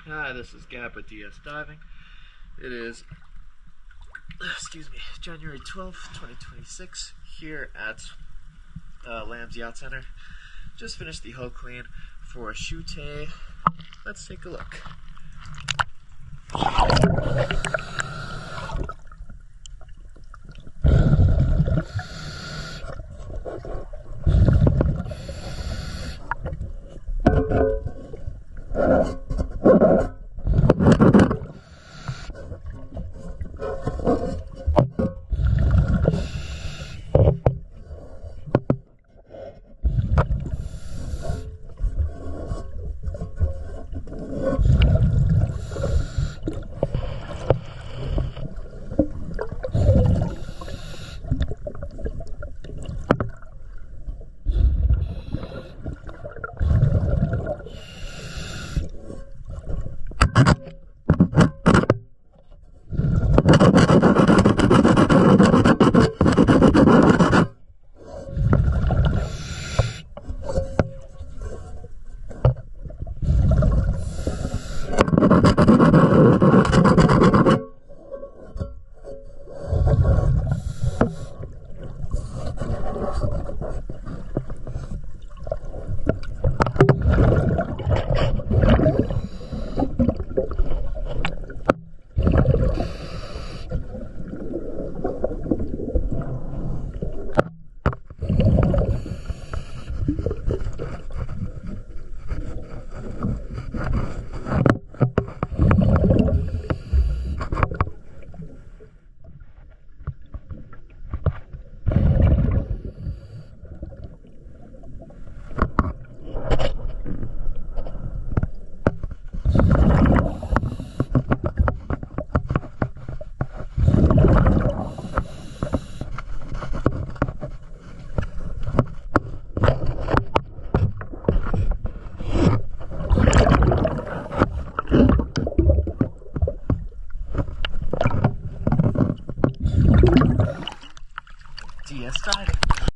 Hi, this is Gab with DS Diving. It is, January 12th, 2026, here at Lamb's Yacht Center. Just finished the hull clean for Chutay. Let's take a look. DS Diving.